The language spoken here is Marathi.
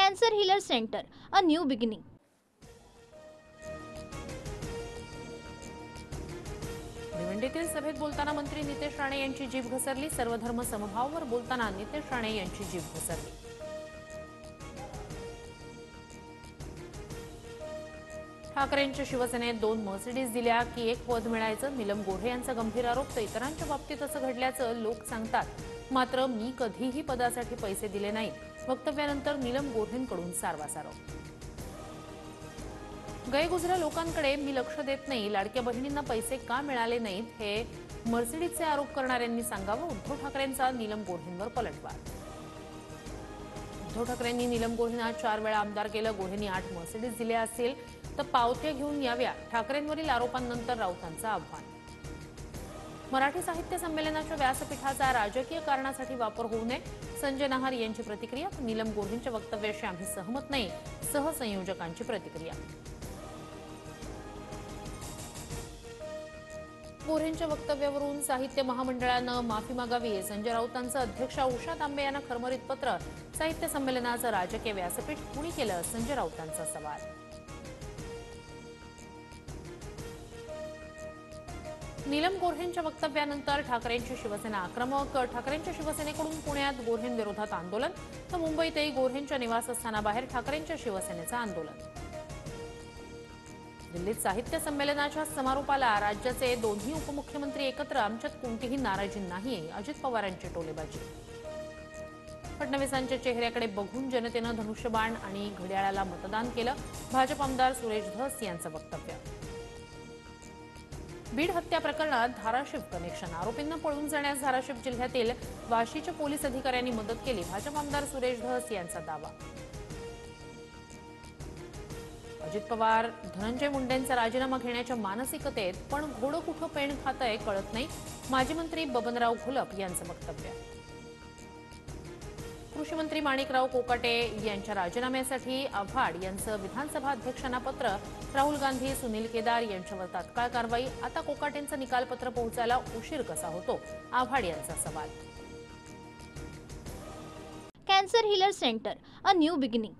Cancer Healer Center, a new beginning. भिवंडीतील सभेत बोलताना मंत्री नितेश राणे यांची जीभ घसरली। सर्वधर्म समभावावर बोलताना नितेश राणे यांची जीभ घसरली। ठाकरेंच्या शिवसेनेत 2 मर्सिडीज दिल्या की 1 पद मिळायचं, नीलम गोऱ्हे यांचा गंभीर आरोप। तर इतरांच्या बाबतीत असं घडल्याचं लोक सांगतात, मात्र मी कधीही पदासाठी पैसे दिले नाहीत। वक्तव्यानंतर नीलम गोऱ्हेंकडून सारवासारव। गैरगुजऱ्या लोकांकडे मी लक्ष देत नाही, लाडक्या बहिणींना पैसे का मिळाले नाहीत हे मर्सिडीजचे आरोप करणाऱ्यांनी सांगावं। उद्धव ठाकरेंचा नीलम गोऱ्हेंवर पलटवार। उद्धव ठाकरेंनी नीलम गोऱ्हेंना 4 वेळा आमदार केलं। गोऱ्हेंनी 8 मर्सिडीज दिल्या असतील तर पावत्या घेऊन याव्या। ठाकरेंवरील आरोपांनंतर राऊतांचं आव्हान। मराठी साहित्य संमेलनाच्या व्यासपीठाचा राजकीय कारणासाठी वापर होऊ नये, संजय नहार यांची प्रतिक्रिया। नीलम गोऱ्हेंच्या वक्तव्याशी आम्ही सहमत नाही, सहसंयोजकांची प्रतिक्रिया। गोऱ्हेंच्या वक्तव्यावरून साहित्य महामंडळानं माफी मागावी। संजय राऊतांचं अध्यक्षा उषा तांबे यांना खरमरीत पत्र। साहित्य संमेलनाचं राजकीय व्यासपीठ कुणी केलं, संजय राऊतांचा सवाल। नीलम गोऱ्हेंच्या वक्तव्यानंतर ठाकरेंची शिवसेना आक्रमक। ठाकरेंच्या शिवसेनेकडून पुण्यात गोऱ्हेंविरोधात आंदोलन, तर मुंबईतही गोऱ्हेंच्या निवासस्थानाबाहेर ठाकरेंच्या शिवसेनेचं आंदोलन। दिल्लीत साहित्य संमेलनाच्या समारोपाला राज्याचे दोन्ही उपमुख्यमंत्री एकत्र। आमच्यात कोणतीही नाराजी नाही, अजित पवारांची टोलेबाजी। फडणवीसांच्या चेहऱ्याकडे बघून जनतेनं धनुष्यबाण आणि घड्याळाला मतदान केलं। भाजप आमदार सुरेश धस यांचं वक्तव्य। बीड हत्या प्रकरणात धाराशिव कनेक्शन, आरोपींना पळून जाण्यास धाराशिव जिल्ह्यातील वाशीच्या पोलीस अधिकाऱ्यांनी मदत केली। भाजप आमदार सुरेश धस यांचा दावा। अजित पवार धनंजय मुंडेंचा राजीनामा घेण्याच्या मानसिकतेत, पण घोडं कुठं पेण खातंय कळत नाही, माजी मंत्री बबनराव घोलप यांचं वक्तव्य। कृषी मंत्री माणिकराव कोकाटे यांच्या राजीनाम्यासाठी आव्हाड यांचं विधानसभा अध्यक्षांना पत्र। राहुल गांधी, सुनील केदार यांच्यावर तात्काळ कारवाई। आता कोकाटेंचं निकालपत्र पोहोचायला उशीर कसा होतो, आव्हाड यांचा सवाल। Cancer Healer Center, a new beginning.